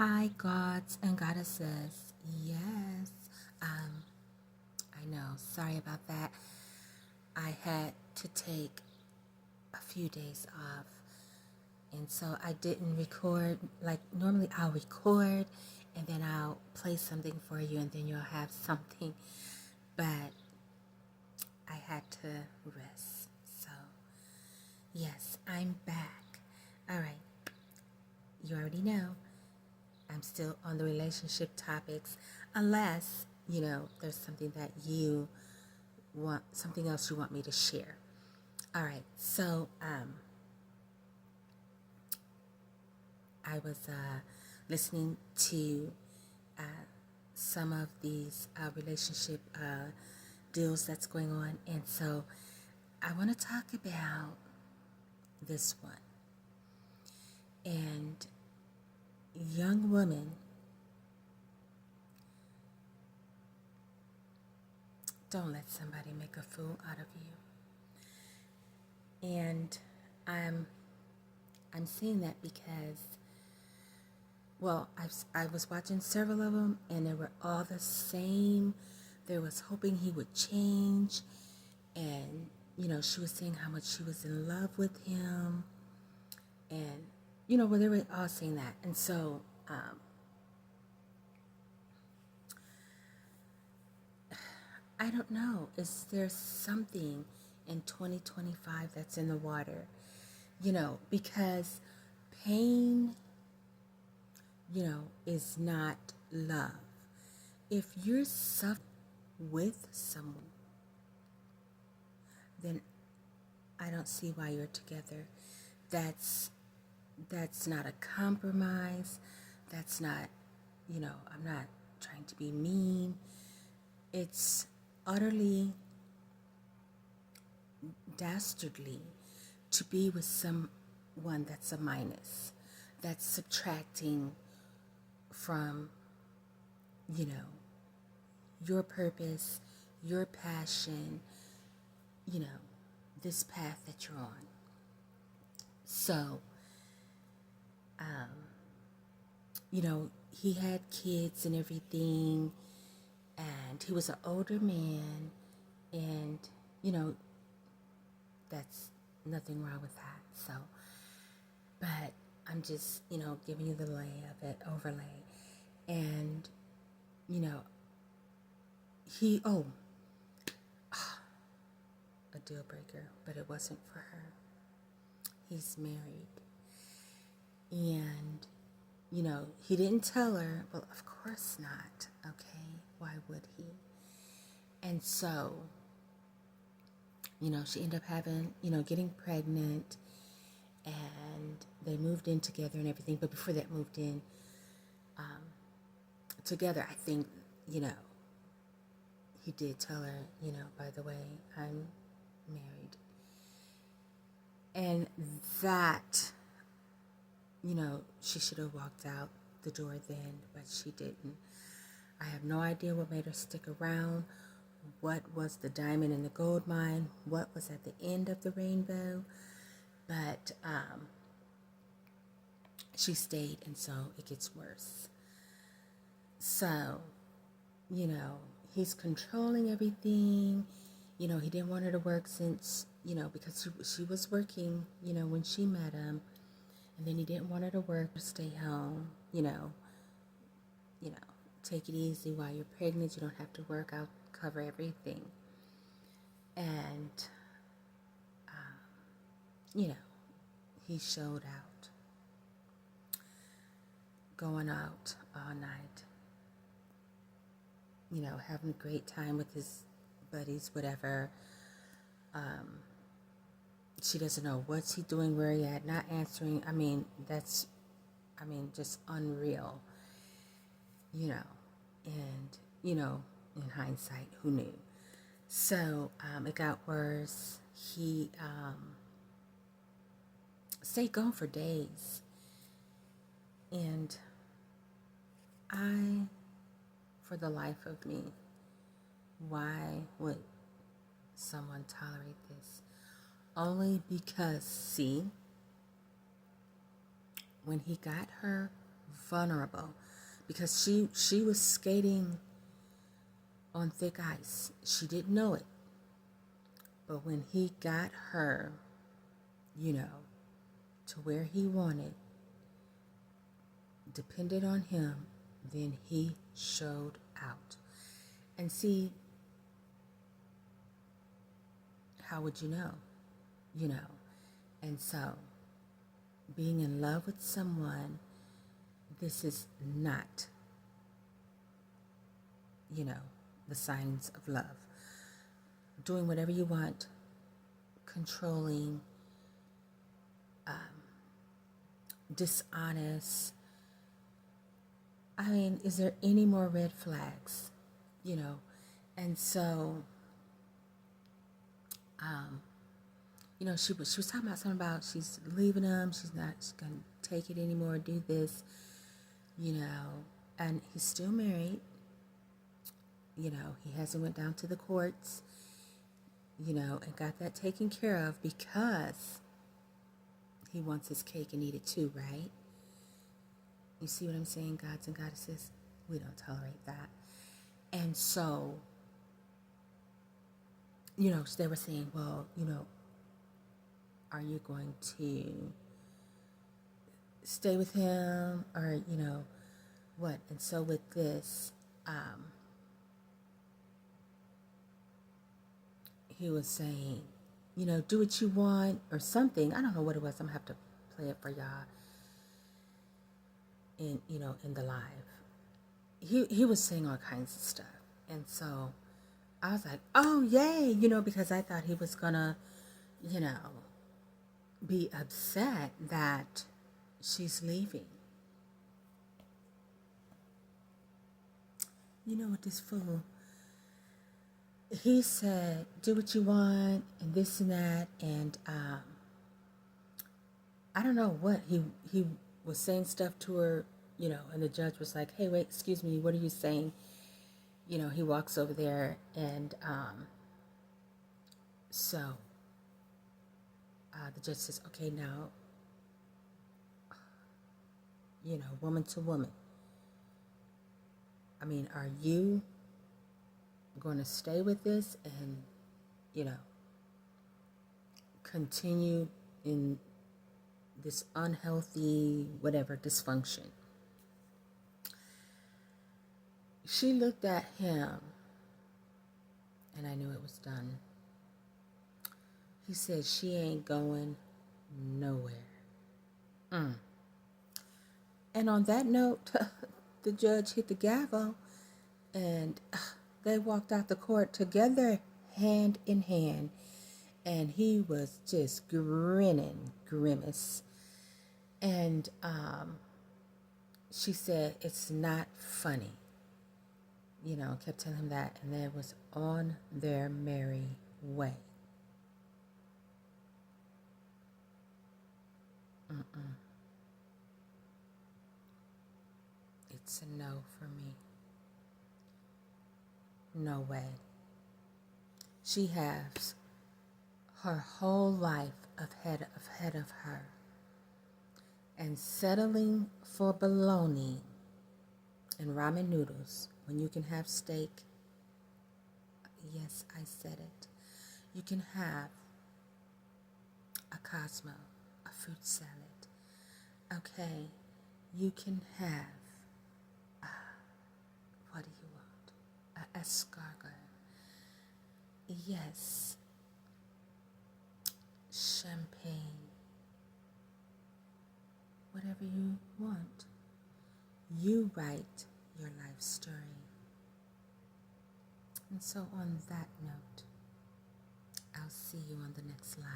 Hi, gods and goddesses. Yes, I know. Sorry about that. I had to take a few days off, and so I didn't record. Like, normally I'll record and then I'll play something for you, and then you'll have something. But I had to rest. So, yes, I'm back. All right, you already know. I'm still on the relationship topics, unless, there's something that you want, something else you want me to share. All right, so I was listening to uh, some of these relationship deals that's going on, and so I want to talk about this one. And young women, don't let somebody make a fool out of you. And I'm saying that because, well, I was watching several of them, and they were all the same. They was hoping he would change, and she was saying how much she was in love with him, and well, they were all saying that, and so I don't know. Is there something in 2025 that's in the water? Because pain, is not love. If you're suffering with someone, then I don't see why you're together. That's not a compromise. That's not, I'm not trying to be mean. It's utterly dastardly to be with someone that's a minus, that's subtracting from, your purpose, your passion, this path that you're on. So, he had kids and everything, and he was an older man, and, that's nothing wrong with that. So, but I'm just, giving you the lay of it, overlay. And, he, a deal breaker, but it wasn't for her. He's married. And, he didn't tell her. Well, of course not. Okay. Why would he? And so, she ended up having, getting pregnant, and they moved in together and everything. But before that moved in together, I think, he did tell her, by the way, I'm married. And that, she should have walked out the door then, but she didn't. I have no idea what made her stick around, what was the diamond in the gold mine, what was at the end of the rainbow, but she stayed, and so it gets worse. So, he's controlling everything. He didn't want her to work since, because she was working, when she met him, and then he didn't want her to work or stay home, take it easy while you're pregnant. You don't have to work. I'll cover everything. And, he showed out, going out all night, having a great time with his buddies, whatever. She doesn't know what's he doing, where he at, not answering. That's just unreal, and, in hindsight, who knew? So it got worse. He stayed gone for days. And for the life of me, why would someone tolerate this? Only because, see, when he got her vulnerable, because she was skating on thick ice. She didn't know it. But when he got her, to where he wanted, depended on him, then he showed out. And see, how would you know? And so, being in love with someone, this is not, the signs of love. Doing whatever you want, controlling, dishonest. I mean, is there any more red flags? And so, she was talking about something about she's leaving him. She's gonna take it anymore. Do this, and he's still married. He hasn't went down to the courts, and got that taken care of, because he wants his cake and eat it too, right? You see what I'm saying, gods and goddesses? We don't tolerate that. And so, they were saying, well, are you going to stay with him, or, what? And so with this, he was saying, do what you want, or something. I don't know what it was. I'm going to have to play it for y'all in the live. He was saying all kinds of stuff. And so I was like, oh, yay, because I thought he was going to, be upset that she's leaving. What this fool, he said, do what you want, and this and that, and I don't know what, he was saying stuff to her, and the judge was like, hey, wait, excuse me, what are you saying? He walks over there, and so the judge says, okay, now, woman to woman, I mean, are you going to stay with this and, continue in this unhealthy, whatever, dysfunction? She looked at him, and I knew it was done. He said, she ain't going nowhere. And on that note, the judge hit the gavel, and they walked out the court together, hand in hand, and he was just grinning, grimace. And she said, it's not funny. Kept telling him that, and they was on their merry way. It's a no for me. No way. She has her whole life ahead of her, and settling for bologna and ramen noodles when you can have steak. Yes, I said it. You can have a Cosmo, a fruit salad. Okay, you can have, what do you want? A escargot. Yes. Champagne. Whatever you want. You write your life story. And so on that note, I'll see you on the next live.